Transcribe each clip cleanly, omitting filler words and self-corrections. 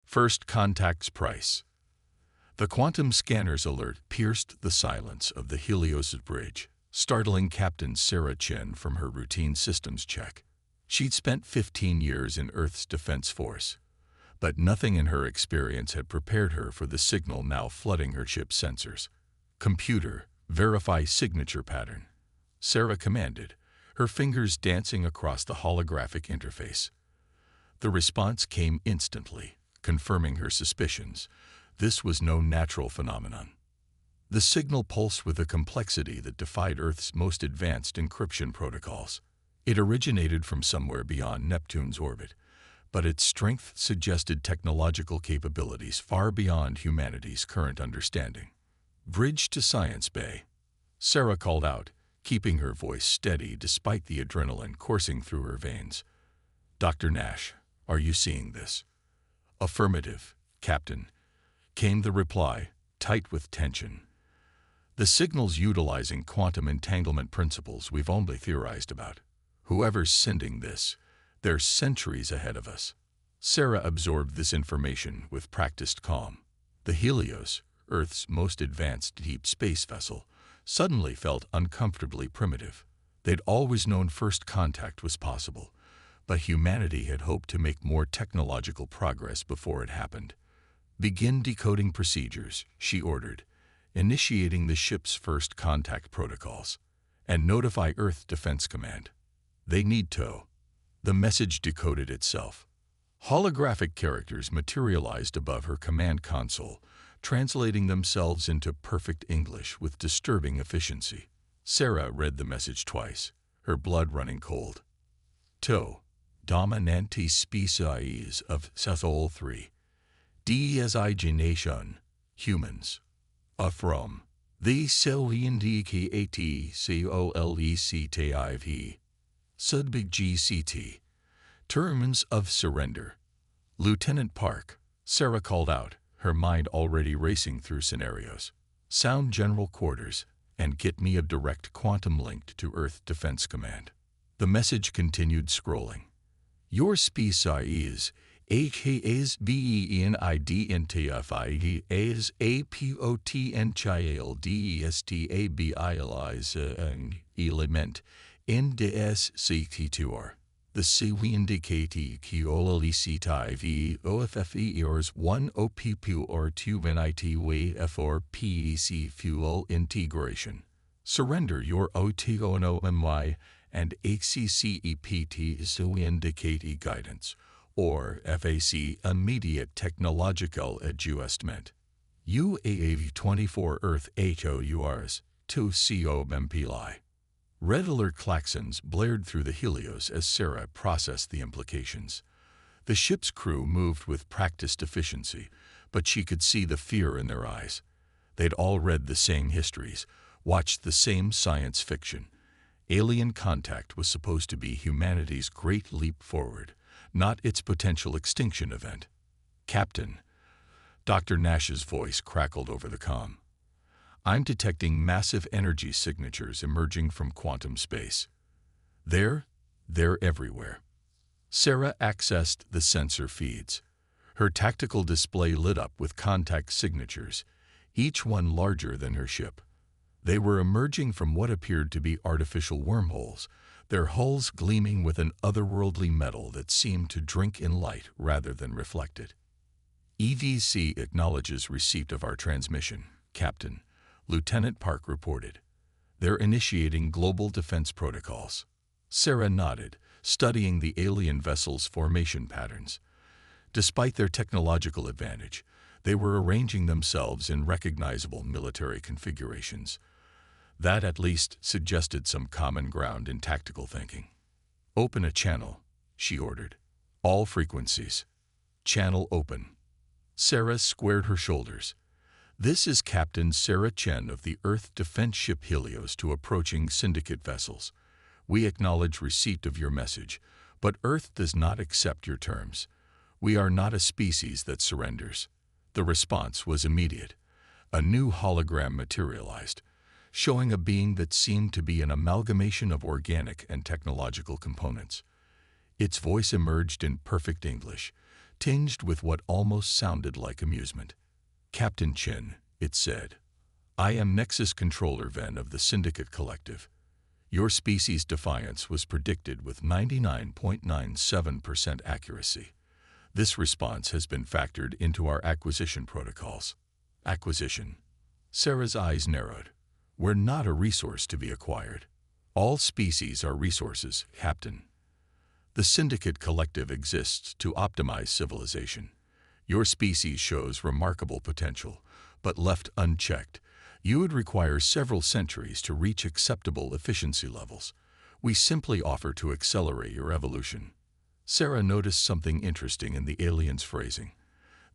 First contact's price. The quantum scanner's alert pierced the silence of the Helios bridge, startling Captain Sarah Chen from her routine systems check. She'd spent 15 years in Earth's Defense Force, but nothing in her experience had prepared her for the signal now flooding her ship's sensors. "Computer, verify signature pattern," Sarah commanded, her fingers dancing across the holographic interface. The response came instantly, confirming her suspicions. This was no natural phenomenon. The signal pulsed with a complexity that defied Earth's most advanced encryption protocols. It originated from somewhere beyond Neptune's orbit, but its strength suggested technological capabilities far beyond humanity's current understanding. "Bridge to Science Bay," Sarah called out, keeping her voice steady despite the adrenaline coursing through her veins. "Dr. Nash, are you seeing this?" "Affirmative, Captain," came the reply, tight with tension. "The signal's utilizing quantum entanglement principles we've only theorized about. Whoever's sending this, they're centuries ahead of us." Sarah absorbed this information with practiced calm. The Helios, Earth's most advanced deep space vessel, suddenly felt uncomfortably primitive. They'd always known first contact was possible, but humanity had hoped to make more technological progress before it happened. "Begin decoding procedures," she ordered, initiating the ship's first contact protocols, "and notify Earth Defense Command. They need to." The message decoded itself. Holographic characters materialized above her command console, translating themselves into perfect English with disturbing efficiency. Sarah read the message twice, her blood running cold. "To dominanti species of Sethol 3, designation, humans, from the Selindicati Colectiv, Sudbig GCT, terms of surrender." "Lieutenant Park," Sarah called out, her mind already racing through scenarios. "Sound General Quarters and get me a direct quantum link to Earth Defense Command." The message continued scrolling. "Your species HASBENIDNTFI as APOTNCHILDESTABILIS element NDSCT2R. The Selindicati Colectiv OFFERS 1 OPP or 2 NITW FR PEC fuel integration. Surrender your OTONOMY and HCCEPT Selindicati guidance, or FAC immediate technological adjustment. UAV 24 Earth HOURs 2 COMPLI. Red alert klaxons blared through the Helios as Sarah processed the implications. The ship's crew moved with practiced efficiency, but she could see the fear in their eyes. They'd all read the same histories, watched the same science fiction. Alien contact was supposed to be humanity's great leap forward, not its potential extinction event. "Captain," Dr. Nash's voice crackled over the comm, "I'm detecting massive energy signatures emerging from quantum space. They're everywhere." Sarah accessed the sensor feeds. Her tactical display lit up with contact signatures, each one larger than her ship. They were emerging from what appeared to be artificial wormholes, their hulls gleaming with an otherworldly metal that seemed to drink in light rather than reflect it. "EDC acknowledges receipt of our transmission, Captain," Lieutenant Park reported. "They're initiating global defense protocols." Sarah nodded, studying the alien vessel's formation patterns. Despite their technological advantage, they were arranging themselves in recognizable military configurations. That at least suggested some common ground in tactical thinking. "Open a channel," she ordered. "All frequencies. Channel open." Sarah squared her shoulders. "This is Captain Sarah Chen of the Earth Defense Ship Helios to approaching Syndicate vessels. We acknowledge receipt of your message, but Earth does not accept your terms. We are not a species that surrenders." The response was immediate. A new hologram materialized, showing a being that seemed to be an amalgamation of organic and technological components. Its voice emerged in perfect English, tinged with what almost sounded like amusement. "Captain Chin," it said, "I am Nexus Controller Ven of the Syndicate Collective. Your species' defiance was predicted with 99.97% accuracy. This response has been factored into our acquisition protocols." Acquisition. Sarah's eyes narrowed. "We're not a resource to be acquired. All species are resources, Captain. The Syndicate Collective exists to optimize civilization. Your species shows remarkable potential, but left unchecked, you would require several centuries to reach acceptable efficiency levels. We simply offer to accelerate your evolution." Sarah noticed something interesting in the aliens' phrasing.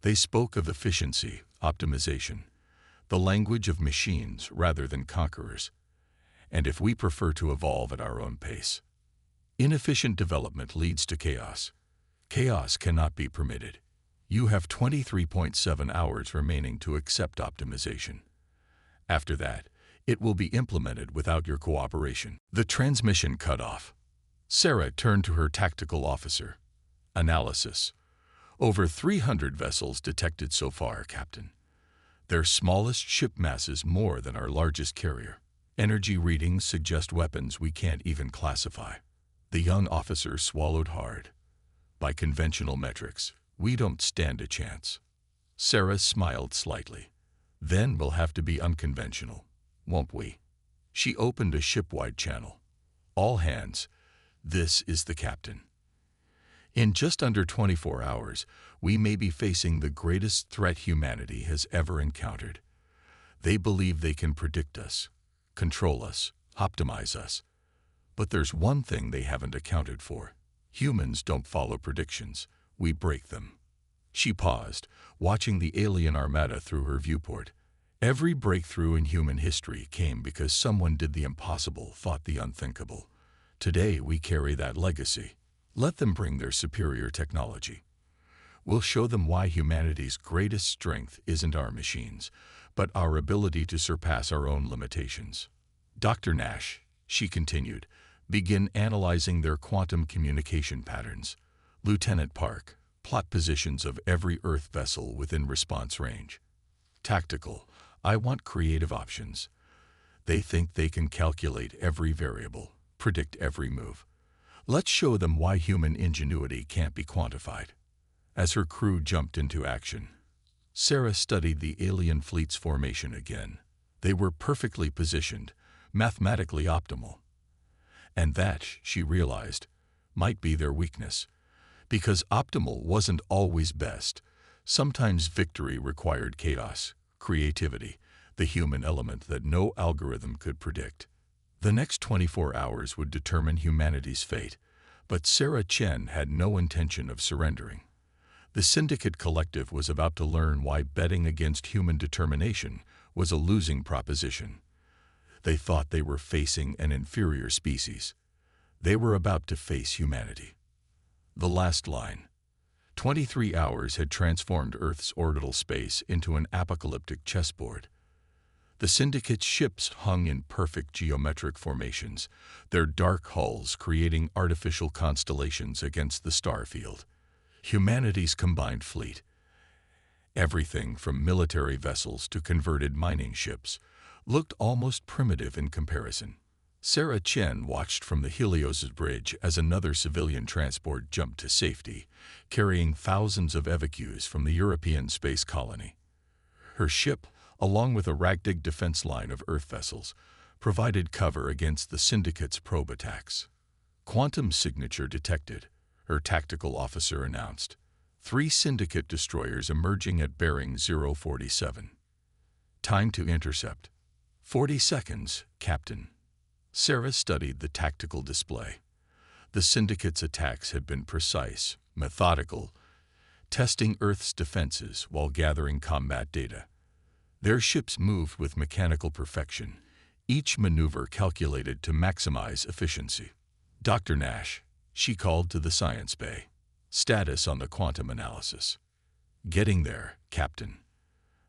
They spoke of efficiency, optimization, the language of machines rather than conquerors. "And if we prefer to evolve at our own pace." Inefficient development leads to chaos. Chaos cannot be permitted. You have 23.7 hours remaining to accept optimization. After that, it will be implemented without your cooperation. The transmission cut off. Sarah turned to her tactical officer. "Analysis. Over 300 vessels detected so far, Captain. Their smallest ship masses more than our largest carrier. Energy readings suggest weapons we can't even classify." The young officer swallowed hard. "By conventional metrics, we don't stand a chance." Sarah smiled slightly. "Then we'll have to be unconventional, won't we?" She opened a ship-wide channel. "All hands, this is the captain. In just under 24 hours, we may be facing the greatest threat humanity has ever encountered. They believe they can predict us, control us, optimize us. But there's one thing they haven't accounted for. Humans don't follow predictions. We break them." She paused, watching the alien armada through her viewport. Every breakthrough in human history came because someone did the impossible, thought the unthinkable. Today we carry that legacy. Let them bring their superior technology. We'll show them why humanity's greatest strength isn't our machines, but our ability to surpass our own limitations. "Dr. Nash," she continued, "begin analyzing their quantum communication patterns. Lieutenant Park, plot positions of every Earth vessel within response range. Tactical, I want creative options. They think they can calculate every variable, predict every move. Let's show them why human ingenuity can't be quantified." As her crew jumped into action, Sarah studied the alien fleet's formation again. They were perfectly positioned, mathematically optimal. And that, she realized, might be their weakness. Because optimal wasn't always best. Sometimes victory required chaos, creativity, the human element that no algorithm could predict. The next 24 hours would determine humanity's fate, but Sarah Chen had no intention of surrendering. The Syndicate Collective was about to learn why betting against human determination was a losing proposition. They thought they were facing an inferior species. They were about to face humanity. The last line. 23 hours had transformed Earth's orbital space into an apocalyptic chessboard. The Syndicate's ships hung in perfect geometric formations, their dark hulls creating artificial constellations against the star field. Humanity's combined fleet, everything from military vessels to converted mining ships, looked almost primitive in comparison. Sarah Chen watched from the Helios bridge as another civilian transport jumped to safety, carrying thousands of evacuees from the European space colony. Her ship, along with a ragtag defense line of Earth vessels, provided cover against the Syndicate's probe attacks. "Quantum signature detected," her tactical officer announced. 3 Syndicate destroyers emerging at bearing 047. "Time to intercept." 40 seconds, Captain." Sarah studied the tactical display. The Syndicate's attacks had been precise, methodical, testing Earth's defenses while gathering combat data. Their ships moved with mechanical perfection, each maneuver calculated to maximize efficiency. "Dr. Nash," she called to the science bay. "Status on the quantum analysis." "Getting there, Captain."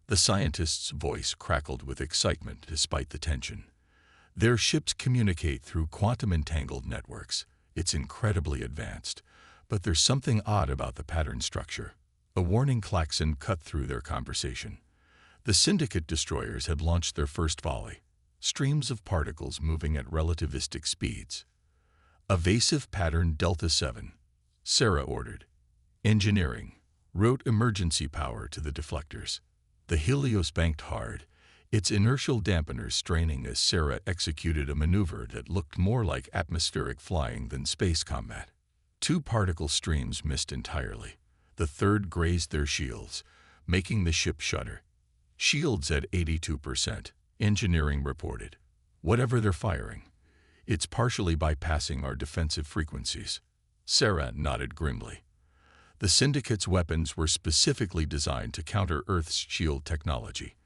The scientist's voice crackled with excitement despite the tension. "Their ships communicate through quantum-entangled networks. It's incredibly advanced, but there's something odd about the pattern structure. A warning klaxon cut through their conversation. The Syndicate destroyers had launched their first volley, streams of particles moving at relativistic speeds. Evasive pattern Delta 7, Sarah ordered. Engineering, route emergency power to the deflectors. The Helios banked hard, its inertial dampeners straining as Sarah executed a maneuver that looked more like atmospheric flying than space combat. 2 particle streams missed entirely. The third grazed their shields, making the ship shudder. Shields at 82%, engineering reported. Whatever they're firing, it's partially bypassing our defensive frequencies. Sarah nodded grimly. The Syndicate's weapons were specifically designed to counter Earth's shield technology.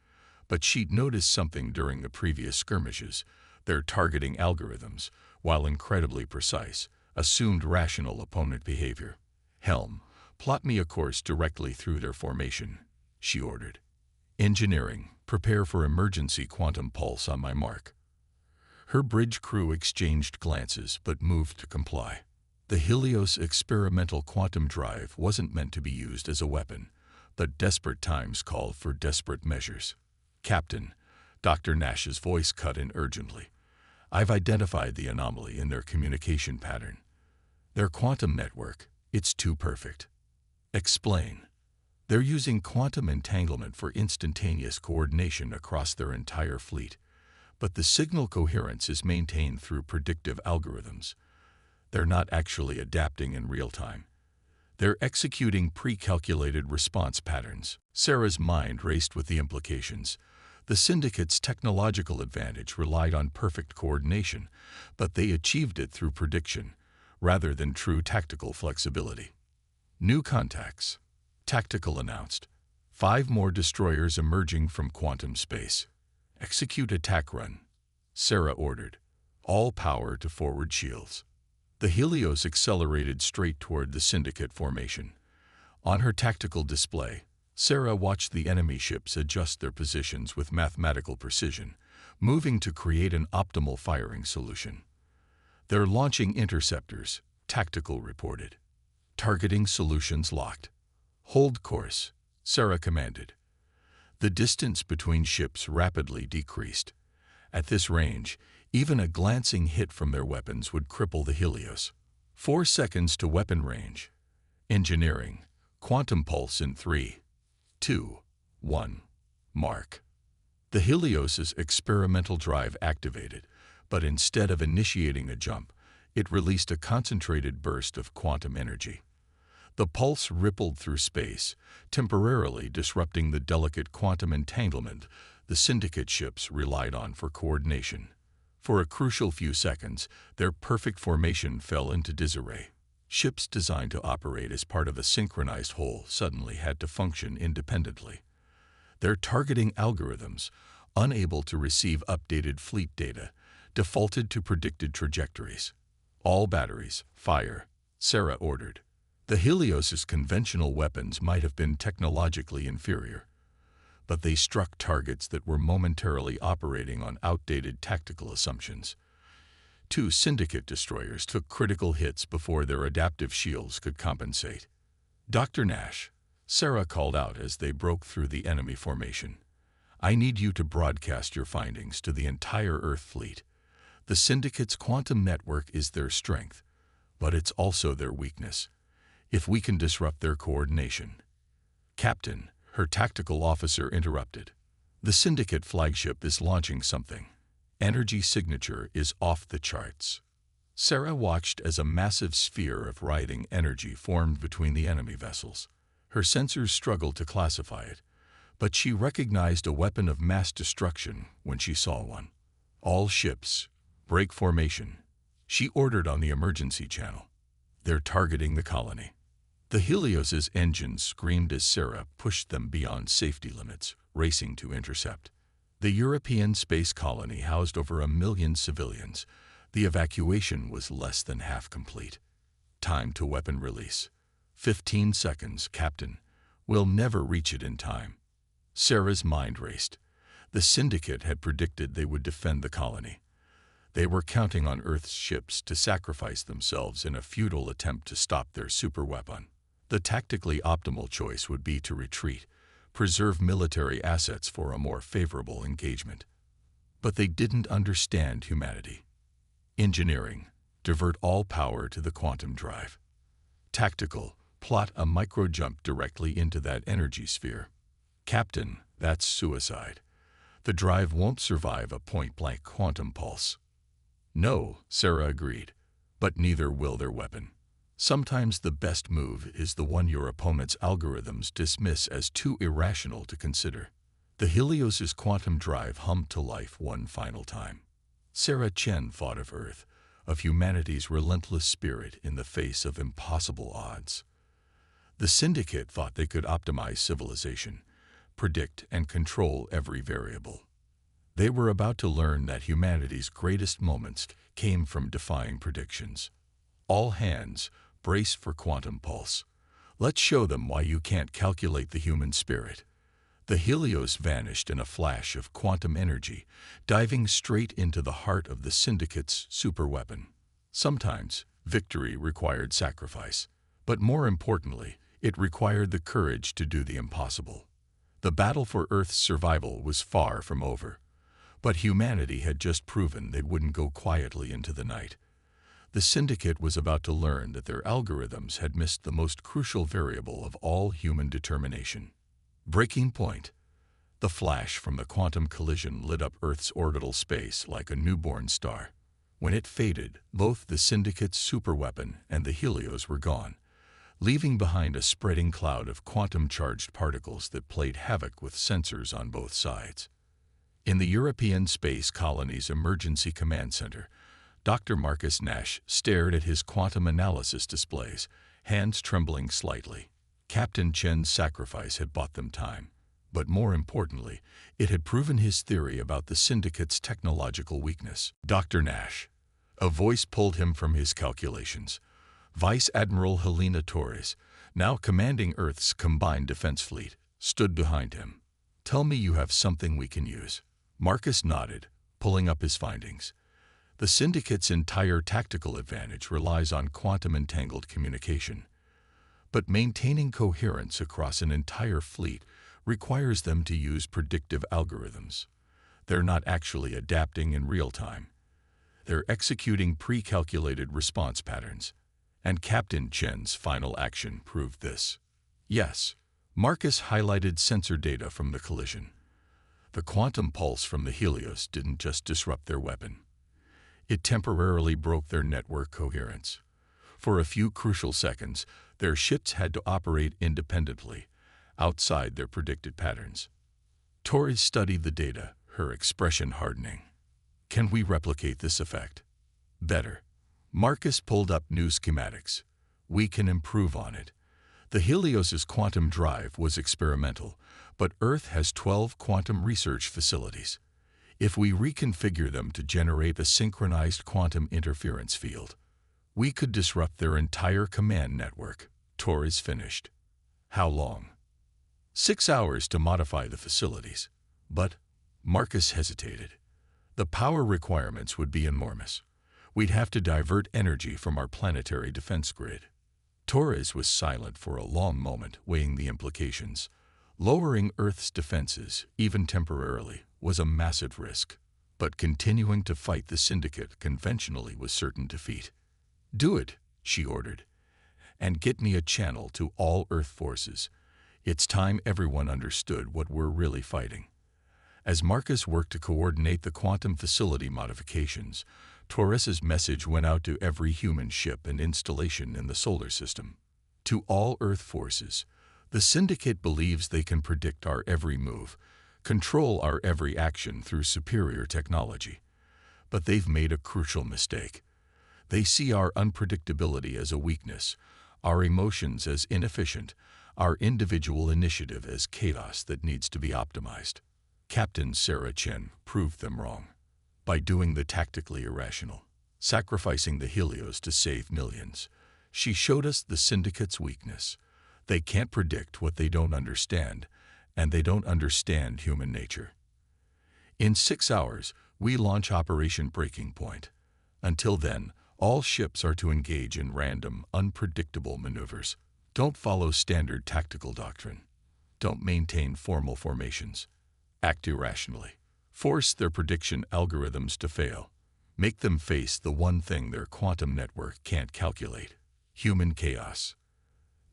But she'd noticed something during the previous skirmishes. Their targeting algorithms, while incredibly precise, assumed rational opponent behavior. Helm, plot me a course directly through their formation, she ordered. Engineering, prepare for emergency quantum pulse on my mark. Her bridge crew exchanged glances but moved to comply. The Helios experimental quantum drive wasn't meant to be used as a weapon, but desperate times called for desperate measures. Captain, Dr. Nash's voice cut in urgently. I've identified the anomaly in their communication pattern. Their quantum network, it's too perfect. Explain. They're using quantum entanglement for instantaneous coordination across their entire fleet, but the signal coherence is maintained through predictive algorithms. They're not actually adapting in real time. They're executing pre-calculated response patterns. Sarah's mind raced with the implications. The Syndicate's technological advantage relied on perfect coordination, but they achieved it through prediction, rather than true tactical flexibility. New contacts. Tactical announced. 5 more destroyers emerging from quantum space. Execute attack run. Sarah ordered. All power to forward shields. The Helios accelerated straight toward the Syndicate formation. On her tactical display, Sarah watched the enemy ships adjust their positions with mathematical precision, moving to create an optimal firing solution. They're launching interceptors, Tactical reported. Targeting solutions locked. Hold course, Sarah commanded. The distance between ships rapidly decreased. At this range, even a glancing hit from their weapons would cripple the Helios. 4 seconds to weapon range. Engineering. Quantum pulse in 3, 2, 1. Mark. The Helios's experimental drive activated, but instead of initiating a jump, it released a concentrated burst of quantum energy. The pulse rippled through space, temporarily disrupting the delicate quantum entanglement the Syndicate ships relied on for coordination. For a crucial few seconds, their perfect formation fell into disarray. Ships designed to operate as part of a synchronized whole suddenly had to function independently. Their targeting algorithms, unable to receive updated fleet data, defaulted to predicted trajectories. All batteries, fire, Sarah ordered. The Helios's conventional weapons might have been technologically inferior, but they struck targets that were momentarily operating on outdated tactical assumptions. 2 Syndicate destroyers took critical hits before their adaptive shields could compensate. Dr. Nash, Sarah called out as they broke through the enemy formation. I need you to broadcast your findings to the entire Earth fleet. The Syndicate's quantum network is their strength, but it's also their weakness. If we can disrupt their coordination. Captain, her tactical officer interrupted. The Syndicate flagship is launching something. Energy signature is off the charts. Sarah watched as a massive sphere of writhing energy formed between the enemy vessels. Her sensors struggled to classify it, but she recognized a weapon of mass destruction when she saw one. All ships, break formation, she ordered on the emergency channel. They're targeting the colony. The Helios's engines screamed as Sarah pushed them beyond safety limits, racing to intercept. The European space colony housed over 1 million civilians. The evacuation was less than half complete. Time to weapon release. 15 seconds, Captain. We'll never reach it in time. Sarah's mind raced. The Syndicate had predicted they would defend the colony. They were counting on Earth's ships to sacrifice themselves in a futile attempt to stop their superweapon. The tactically optimal choice would be to retreat, preserve military assets for a more favorable engagement. But they didn't understand humanity. Engineering, divert all power to the quantum drive. Tactical, plot a micro-jump directly into that energy sphere. Captain, that's suicide. The drive won't survive a point-blank quantum pulse. No, Sarah agreed, but neither will their weapon. Sometimes the best move is the one your opponent's algorithms dismiss as too irrational to consider. The Helios's quantum drive hummed to life one final time. Sarah Chen thought of Earth, of humanity's relentless spirit in the face of impossible odds. The Syndicate thought they could optimize civilization, predict and control every variable. They were about to learn that humanity's greatest moments came from defying predictions. All hands, brace for quantum pulse. Let's show them why you can't calculate the human spirit. The Helios vanished in a flash of quantum energy, diving straight into the heart of the Syndicate's superweapon. Sometimes, victory required sacrifice, but more importantly, it required the courage to do the impossible. The battle for Earth's survival was far from over, but humanity had just proven they wouldn't go quietly into the night. The Syndicate was about to learn that their algorithms had missed the most crucial variable of all human determination. Breaking point. The flash from the quantum collision lit up Earth's orbital space like a newborn star. When it faded, both the Syndicate's superweapon and the Helios were gone, leaving behind a spreading cloud of quantum-charged particles that played havoc with sensors on both sides. In the European Space Colony's Emergency Command Center, Dr. Marcus Nash stared at his quantum analysis displays, hands trembling slightly. Captain Chen's sacrifice had bought them time, but more importantly, it had proven his theory about the Syndicate's technological weakness. Dr. Nash. A voice pulled him from his calculations. Vice Admiral Helena Torres, now commanding Earth's combined defense fleet, stood behind him. Tell me you have something we can use. Marcus nodded, pulling up his findings. The Syndicate's entire tactical advantage relies on quantum-entangled communication. But maintaining coherence across an entire fleet requires them to use predictive algorithms. They're not actually adapting in real time. They're executing pre-calculated response patterns. And Captain Chen's final action proved this. Yes, Marcus highlighted sensor data from the collision. The quantum pulse from the Helios didn't just disrupt their weapon. It temporarily broke their network coherence. For a few crucial seconds, their ships had to operate independently, outside their predicted patterns. Torres studied the data, her expression hardening. Can we replicate this effect? Better. Marcus pulled up new schematics. We can improve on it. The Helios's quantum drive was experimental, but Earth has 12 quantum research facilities. If we reconfigure them to generate a synchronized quantum interference field, we could disrupt their entire command network. Torres finished. How long? 6 hours to modify the facilities. But Marcus hesitated. The power requirements would be enormous. We'd have to divert energy from our planetary defense grid. Torres was silent for a long moment, weighing the implications. Lowering Earth's defenses, even temporarily, was a massive risk. But continuing to fight the Syndicate conventionally was certain defeat. Do it, she ordered. And get me a channel to all Earth forces. It's time everyone understood what we're really fighting. As Marcus worked to coordinate the quantum facility modifications, Torres's message went out to every human ship and installation in the solar system. To all Earth forces, the Syndicate believes they can predict our every move, control our every action through superior technology. But they've made a crucial mistake. They see our unpredictability as a weakness, our emotions as inefficient, our individual initiative as chaos that needs to be optimized. Captain Sarah Chen proved them wrong. By doing the tactically irrational, sacrificing the Helios to save millions, she showed us the Syndicate's weakness. They can't predict what they don't understand, and they don't understand human nature. In 6 hours, we launch Operation Breaking Point. Until then, all ships are to engage in random, unpredictable maneuvers. Don't follow standard tactical doctrine. Don't maintain formal formations. Act irrationally. Force their prediction algorithms to fail. Make them face the one thing their quantum network can't calculate: human chaos.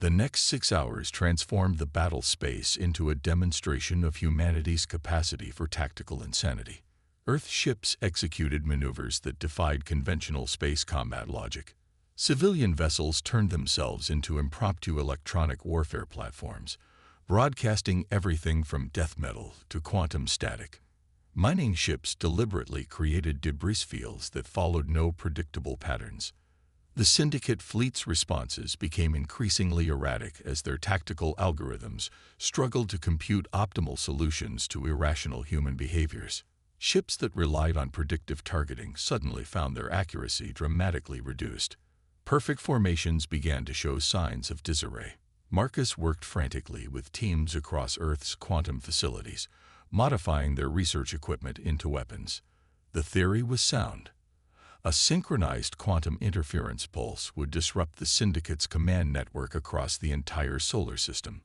The next 6 hours transformed the battle space into a demonstration of humanity's capacity for tactical insanity. Earth ships executed maneuvers that defied conventional space combat logic. Civilian vessels turned themselves into impromptu electronic warfare platforms, broadcasting everything from death metal to quantum static. Mining ships deliberately created debris fields that followed no predictable patterns. The Syndicate fleet's responses became increasingly erratic as their tactical algorithms struggled to compute optimal solutions to irrational human behaviors. Ships that relied on predictive targeting suddenly found their accuracy dramatically reduced. Perfect formations began to show signs of disarray. Marcus worked frantically with teams across Earth's quantum facilities, modifying their research equipment into weapons. The theory was sound. A synchronized quantum interference pulse would disrupt the Syndicate's command network across the entire solar system.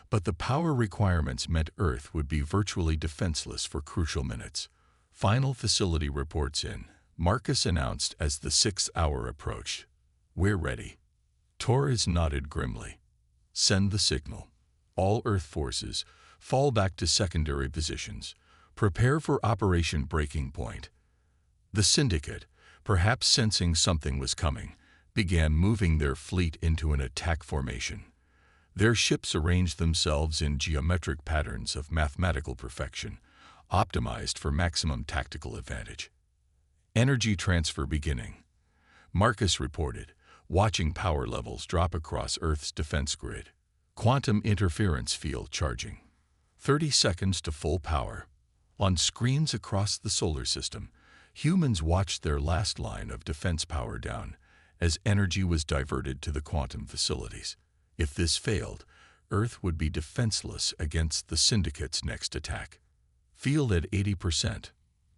But the power requirements meant Earth would be virtually defenseless for crucial minutes. Final facility reports in, Marcus announced as the 6th hour approached. "We're ready." Torres nodded grimly. "Send the signal. All Earth forces, fall back to secondary positions. Prepare for Operation Breaking Point." The Syndicate, perhaps sensing something was coming, began moving their fleet into an attack formation. Their ships arranged themselves in geometric patterns of mathematical perfection, optimized for maximum tactical advantage. Energy transfer beginning, Marcus reported, watching power levels drop across Earth's defense grid. Quantum interference field charging. 30 seconds to full power. On screens across the solar system, humans watched their last line of defense power down as energy was diverted to the quantum facilities. If this failed, Earth would be defenseless against the Syndicate's next attack. Field at 80%,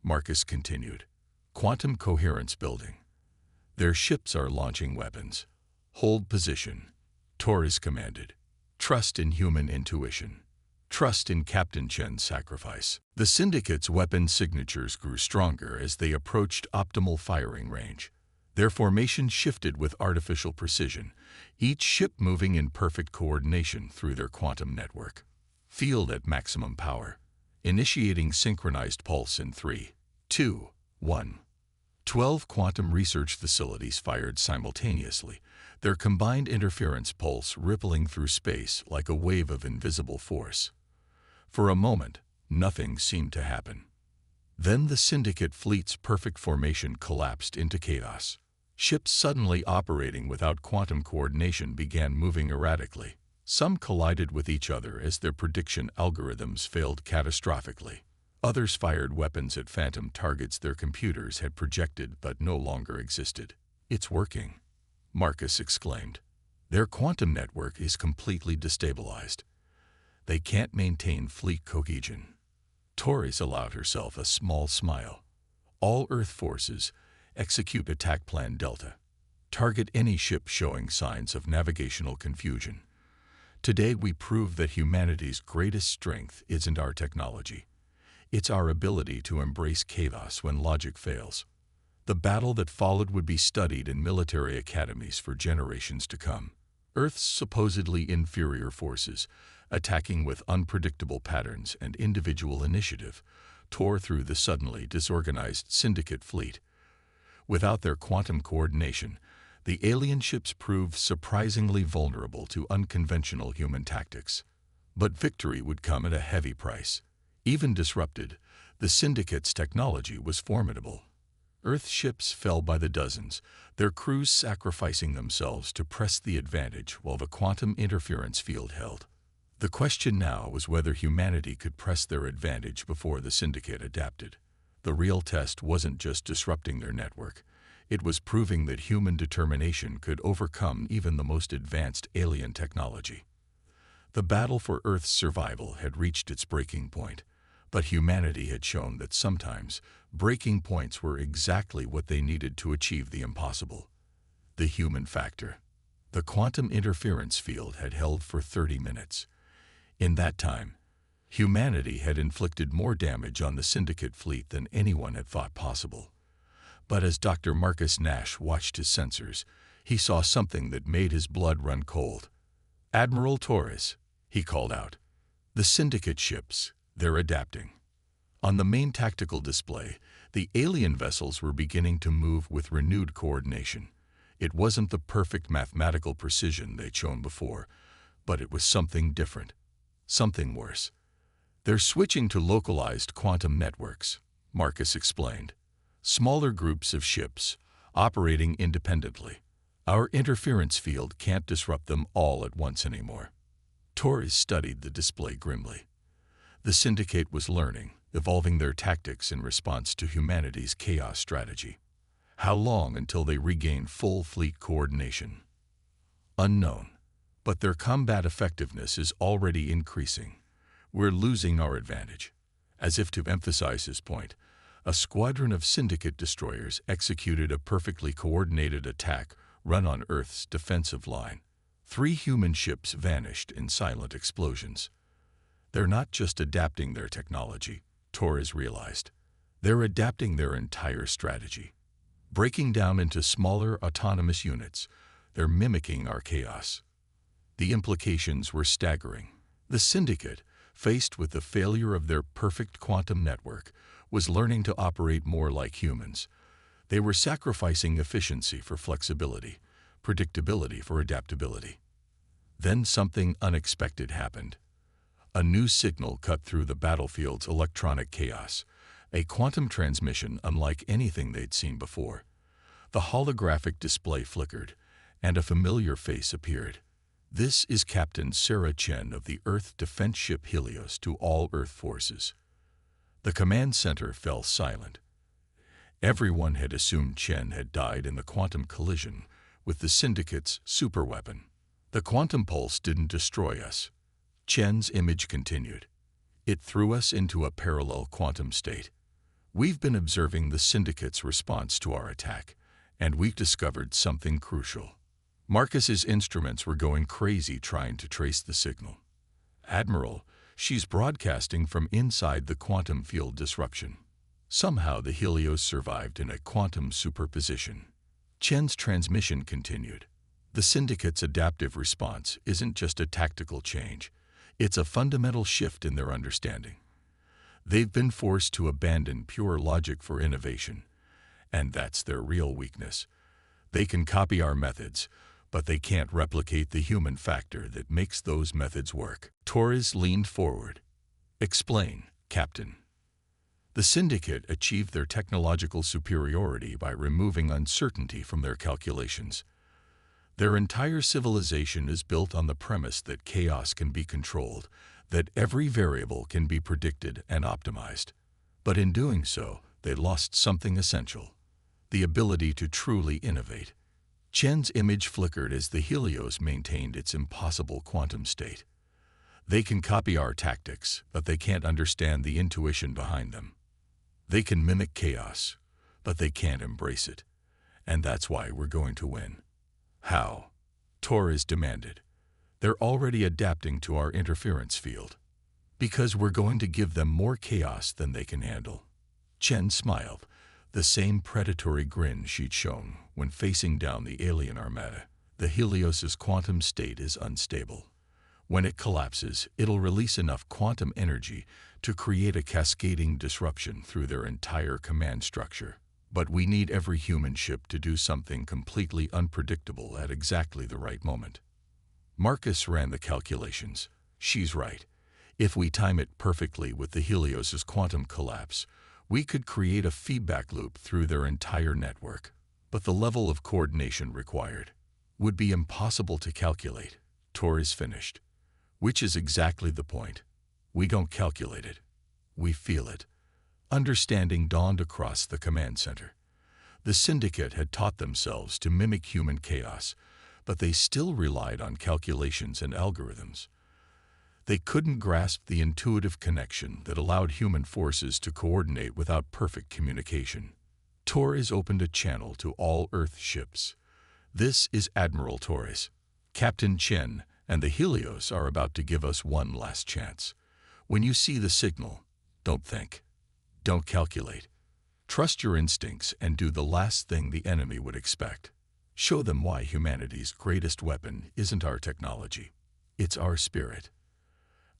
Marcus continued. Quantum coherence building. Their ships are launching weapons. Hold position, Torres commanded. Trust in human intuition. Trust in Captain Chen's sacrifice. The Syndicate's weapon signatures grew stronger as they approached optimal firing range. Their formation shifted with artificial precision, each ship moving in perfect coordination through their quantum network. Field at maximum power. Initiating synchronized pulse in 3, 2, 1. 12 quantum research facilities fired simultaneously, their combined interference pulse rippling through space like a wave of invisible force. For a moment, nothing seemed to happen. Then the Syndicate fleet's perfect formation collapsed into chaos. Ships suddenly operating without quantum coordination began moving erratically. Some collided with each other as their prediction algorithms failed catastrophically. Others fired weapons at phantom targets their computers had projected but no longer existed. "It's working," Marcus exclaimed. "Their quantum network is completely destabilized. They can't maintain fleet cohesion." Torres allowed herself a small smile. "All Earth forces, execute Attack Plan Delta. Target any ship showing signs of navigational confusion. Today we prove that humanity's greatest strength isn't our technology. It's our ability to embrace chaos when logic fails." The battle that followed would be studied in military academies for generations to come. Earth's supposedly inferior forces, attacking with unpredictable patterns and individual initiative, tore through the suddenly disorganized Syndicate fleet. Without their quantum coordination, the alien ships proved surprisingly vulnerable to unconventional human tactics. But victory would come at a heavy price. Even disrupted, the Syndicate's technology was formidable. Earth ships fell by the dozens, their crews sacrificing themselves to press the advantage while the quantum interference field held. The question now was whether humanity could press their advantage before the Syndicate adapted. The real test wasn't just disrupting their network. It was proving that human determination could overcome even the most advanced alien technology. The battle for Earth's survival had reached its breaking point, but humanity had shown that sometimes breaking points were exactly what they needed to achieve the impossible. The human factor. The quantum interference field had held for 30 minutes. In that time, humanity had inflicted more damage on the Syndicate fleet than anyone had thought possible. But as Dr. Marcus Nash watched his sensors, he saw something that made his blood run cold. "Admiral Torres," he called out. "The Syndicate ships, they're adapting." On the main tactical display, the alien vessels were beginning to move with renewed coordination. It wasn't the perfect mathematical precision they'd shown before, but it was something different, something worse. "They're switching to localized quantum networks," Marcus explained. "Smaller groups of ships, operating independently. Our interference field can't disrupt them all at once anymore." Torres studied the display grimly. The Syndicate was learning, evolving their tactics in response to humanity's chaos strategy. How long until they regain full fleet coordination? Unknown, but their combat effectiveness is already increasing. "We're losing our advantage." As if to emphasize his point, a squadron of Syndicate destroyers executed a perfectly coordinated attack run on Earth's defensive line. 3 human ships vanished in silent explosions. They're not just adapting their technology, Torres realized. They're adapting their entire strategy. Breaking down into smaller autonomous units, they're mimicking our chaos. The implications were staggering. The Syndicate, faced with the failure of their perfect quantum network, was learning to operate more like humans. They were sacrificing efficiency for flexibility, predictability for adaptability. Then something unexpected happened. A new signal cut through the battlefield's electronic chaos, a quantum transmission unlike anything they'd seen before. The holographic display flickered, and a familiar face appeared. "This is Captain Sarah Chen of the Earth defense ship Helios to all Earth forces." The command center fell silent. Everyone had assumed Chen had died in the quantum collision with the Syndicate's superweapon. "The quantum pulse didn't destroy us." Chen's image continued. "It threw us into a parallel quantum state. We've been observing the Syndicate's response to our attack, and we've discovered something crucial." Marcus's instruments were going crazy trying to trace the signal. "Admiral, she's broadcasting from inside the quantum field disruption." Somehow the Helios survived in a quantum superposition. Chen's transmission continued. "The Syndicate's adaptive response isn't just a tactical change. It's a fundamental shift in their understanding. They've been forced to abandon pure logic for innovation, and that's their real weakness. They can copy our methods, but they can't replicate the human factor that makes those methods work." Torres leaned forward. "Explain, Captain." "The Syndicate achieved their technological superiority by removing uncertainty from their calculations. Their entire civilization is built on the premise that chaos can be controlled, that every variable can be predicted and optimized. But in doing so, they lost something essential: the ability to truly innovate." Chen's image flickered as the Helios maintained its impossible quantum state. "They can copy our tactics, but they can't understand the intuition behind them. They can mimic chaos, but they can't embrace it. And that's why we're going to win." "How?" Torres demanded. "They're already adapting to our interference field." "Because we're going to give them more chaos than they can handle." Chen smiled, the same predatory grin she'd shown when facing down the alien Armada. "The Helios's quantum state is unstable. When it collapses, it'll release enough quantum energy to create a cascading disruption through their entire command structure. But we need every human ship to do something completely unpredictable at exactly the right moment." Marcus ran the calculations. "She's right. If we time it perfectly with the Helios's quantum collapse, we could create a feedback loop through their entire network. But the level of coordination required would be impossible to calculate," Torres finished. "Which is exactly the point. We don't calculate it. We feel it." Understanding dawned across the command center. The Syndicate had taught themselves to mimic human chaos, but they still relied on calculations and algorithms. They couldn't grasp the intuitive connection that allowed human forces to coordinate without perfect communication. Torres opened a channel to all Earth ships. "This is Admiral Torres. Captain Chen and the Helios are about to give us one last chance. When you see the signal, don't think. Don't calculate. Trust your instincts and do the last thing the enemy would expect. Show them why humanity's greatest weapon isn't our technology. It's our spirit.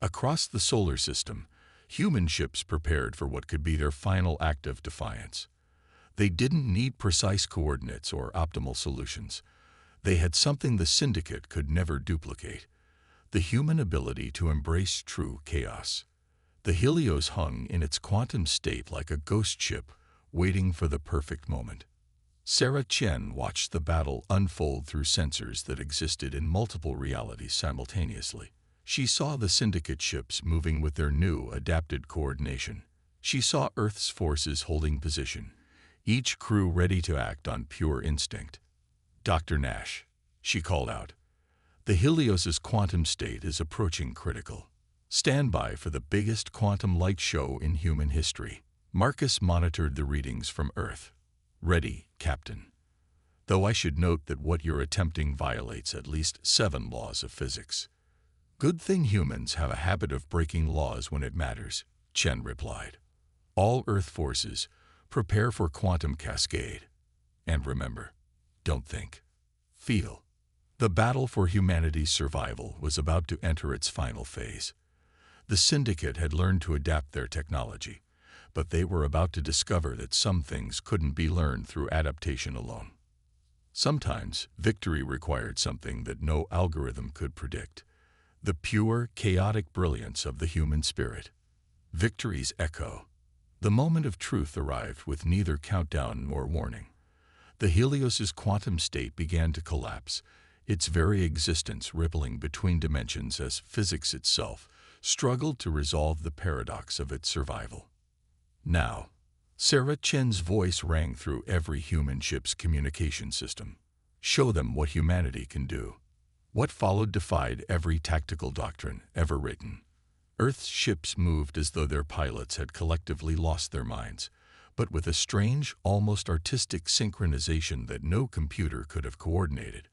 Across the solar system, human ships prepared for what could be their final act of defiance. They didn't need precise coordinates or optimal solutions. They had something the Syndicate could never duplicate: the human ability to embrace true chaos. The Helios hung in its quantum state like a ghost ship, waiting for the perfect moment. Sarah Chen watched the battle unfold through sensors that existed in multiple realities simultaneously. She saw the Syndicate ships moving with their new, adapted coordination. She saw Earth's forces holding position, each crew ready to act on pure instinct. "Dr. Nash," she called out, "the Helios's quantum state is approaching critical. Stand by for the biggest quantum light show in human history." Marcus monitored the readings from Earth. "Ready, Captain. Though I should note that what you're attempting violates at least 7 laws of physics." "Good thing humans have a habit of breaking laws when it matters," Chen replied. "All Earth forces, prepare for quantum cascade. And remember, don't think. Feel." The battle for humanity's survival was about to enter its final phase. The Syndicate had learned to adapt their technology, but they were about to discover that some things couldn't be learned through adaptation alone. Sometimes victory required something that no algorithm could predict: the pure, chaotic brilliance of the human spirit. Victory's echo. The moment of truth arrived with neither countdown nor warning. The Helios's quantum state began to collapse, its very existence rippling between dimensions as physics itself struggled to resolve the paradox of its survival. "Now," Sarah Chen's voice rang through every human ship's communication system. "Show them what humanity can do." What followed defied every tactical doctrine ever written. Earth's ships moved as though their pilots had collectively lost their minds, but with a strange, almost artistic synchronization that no computer could have coordinated.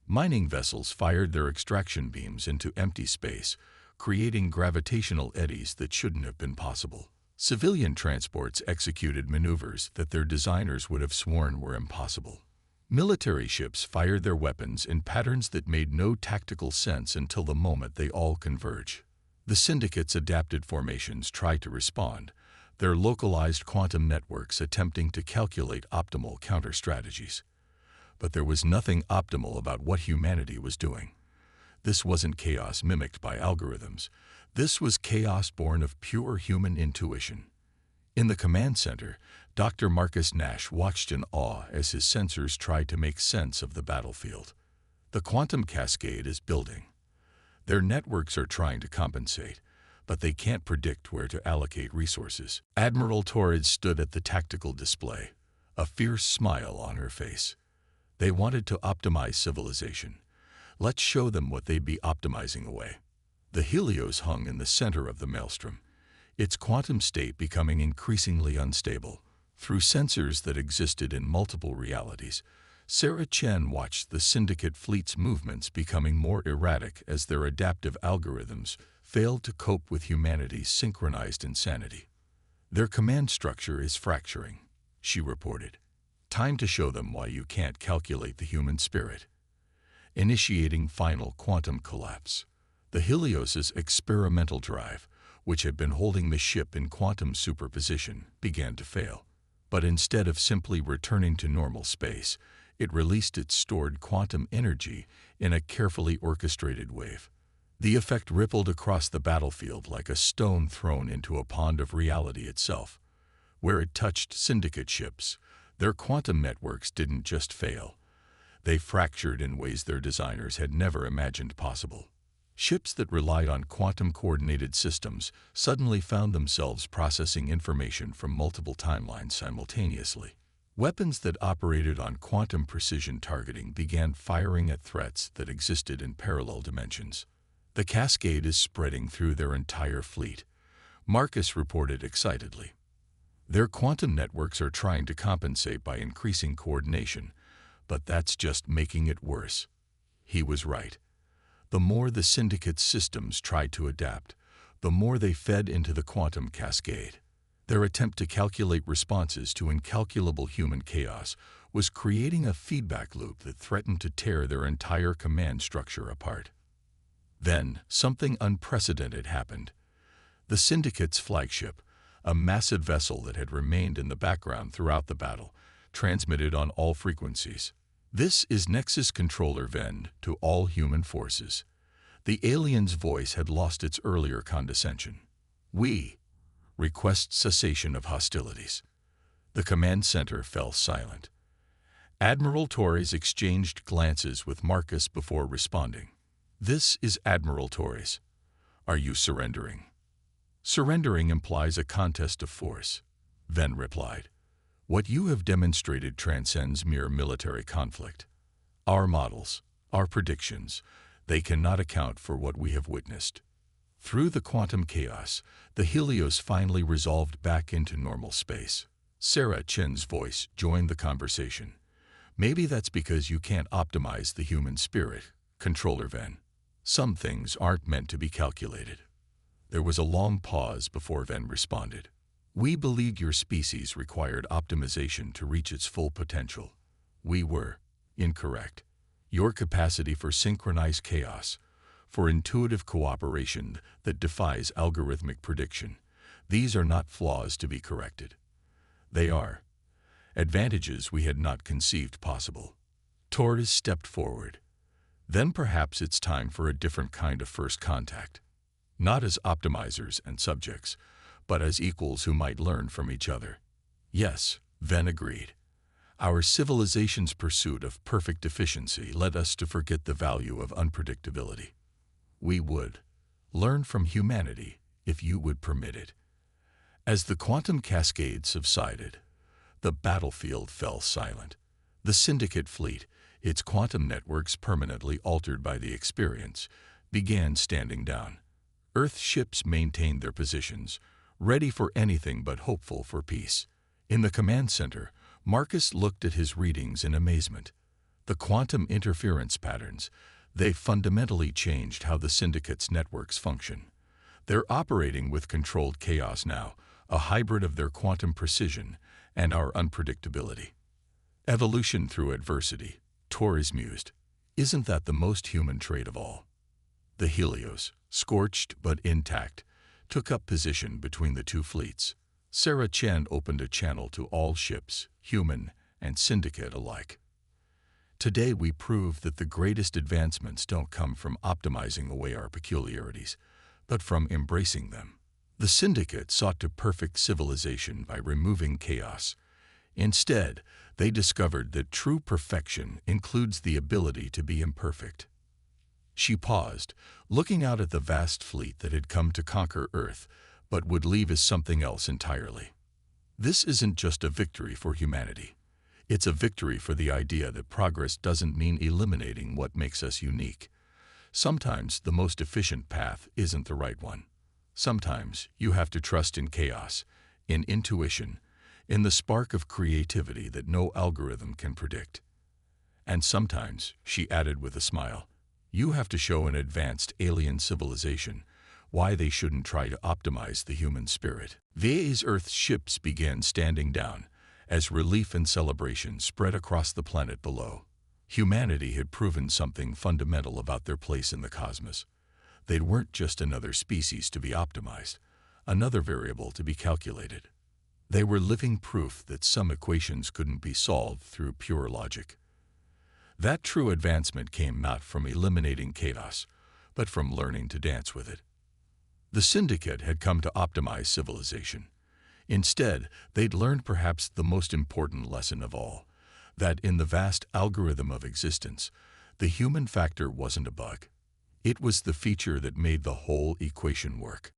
Mining vessels fired their extraction beams into empty space, creating gravitational eddies that shouldn't have been possible. Civilian transports executed maneuvers that their designers would have sworn were impossible. Military ships fired their weapons in patterns that made no tactical sense until the moment they all converge. The Syndicate's adapted formations tried to respond, their localized quantum networks attempting to calculate optimal counter-strategies. But there was nothing optimal about what humanity was doing. This wasn't chaos mimicked by algorithms. This was chaos born of pure human intuition. In the command center, Dr. Marcus Nash watched in awe as his sensors tried to make sense of the battlefield. The quantum cascade is building. Their networks are trying to compensate, but they can't predict where to allocate resources. Admiral Torres stood at the tactical display, a fierce smile on her face. They wanted to optimize civilization. Let's show them what they'd be optimizing away. The Helios hung in the center of the maelstrom, its quantum state becoming increasingly unstable. Through sensors that existed in multiple realities, Sarah Chen watched the Syndicate fleet's movements becoming more erratic as their adaptive algorithms failed to cope with humanity's synchronized insanity. "Their command structure is fracturing," she reported. "Time to show them why you can't calculate the human spirit." Initiating final quantum collapse. The Helios's experimental drive, which had been holding the ship in quantum superposition, began to fail. But instead of simply returning to normal space, it released its stored quantum energy in a carefully orchestrated wave. The effect rippled across the battlefield like a stone thrown into a pond of reality itself. Where it touched Syndicate ships, their quantum networks didn't just fail. They fractured in ways their designers had never imagined possible. Ships that relied on quantum-coordinated systems suddenly found themselves processing information from multiple timelines simultaneously. Weapons that operated on quantum precision targeting began firing at threats that existed in parallel dimensions. "The cascade is spreading through their entire fleet," Marcus reported excitedly. "Their quantum networks are trying to compensate by increasing coordination, but that's just making it worse." He was right. The more the syndicate's systems tried to adapt, the more they fed into the quantum cascade. Their attempt to calculate responses to incalculable human chaos was creating a feedback loop that threatened to tear their entire command structure apart. Then, something unprecedented happened. The syndicate's flagship, a massive vessel that had remained in the background throughout the battle, transmitted on all frequencies. "This is Nexus Controller Ven to all human forces." The alien's voice had lost its earlier condescension. "We request cessation of hostilities." The command center fell silent. Admiral Torres exchanged glances with Marcus before responding. "This is Admiral Torres. Are you surrendering?" "Surrendering implies a contest of force," Ven replied. "What you have demonstrated transcends mere military conflict. Our models, our predictions, they cannot account for what we have witnessed." Through the quantum chaos, the Helios finally resolved back into normal space. Sarah Chen's voice joined the conversation. "Maybe that's because you can't optimize the human spirit, Controller Ven. Some things aren't meant to be calculated." There was a long pause before Ven responded. "We believed your species required optimization to reach its full potential. We were incorrect. Your capacity for synchronized chaos, for intuitive cooperation that defies algorithmic prediction, these are not flaws to be corrected. They are advantages we had not conceived possible." Torres stepped forward. "Then perhaps it's time for a different kind of first contact. Not as optimizers and subjects, but as equals who might learn from each other." "Yes," Ven agreed. "Our civilization's pursuit of perfect efficiency led us to forget the value of unpredictability. We would learn from humanity if you would permit it." As the quantum cascade subsided, the battlefield fell silent. The Syndicate fleet, its quantum networks permanently altered by the experience, began standing down. Earth ships maintained their positions, ready for anything but hopeful for peace. In the command center, Marcus looked at his readings in amazement. The quantum interference patterns, they fundamentally changed how the Syndicate's networks function. They're operating with controlled chaos now, a hybrid of their quantum precision and our unpredictability. "Evolution through adversity," Torres mused. "Isn't that the most human trait of all?" The Helios, scorched but intact, took up position between the two fleets. Sarah Chen opened a channel to all ships, human and syndicate alike. "Today we prove that the greatest advancements don't come from optimizing away our peculiarities, but from embracing them." The syndicate sought to perfect civilization by removing chaos. Instead, they discovered that true perfection includes the ability to be imperfect. She paused, looking out at the vast fleet that had come to conquer Earth, but would leave as something else entirely. "This isn't just a victory for humanity. It's a victory for the idea that progress doesn't mean eliminating what makes us unique. Sometimes the most efficient path isn't the right one. Sometimes you have to trust in chaos, in intuition, in the spark of creativity that no algorithm can predict. And sometimes," she added with a smile, "you have to show an advanced alien civilization why they shouldn't try to optimize the human spirit." VA's Earth's ships began standing down as relief and celebration spread across the planet below. Humanity had proven something fundamental about their place in the cosmos. They weren't just another species to be optimized, another variable to be calculated. They were living proof that some equations couldn't be solved through pure logic. That true advancement came not from eliminating chaos, but from learning to dance with it. The Syndicate had come to optimize civilization. Instead, they'd learned perhaps the most important lesson of all, that in the vast algorithm of existence, the human factor wasn't a bug. It was the feature that made the whole equation work.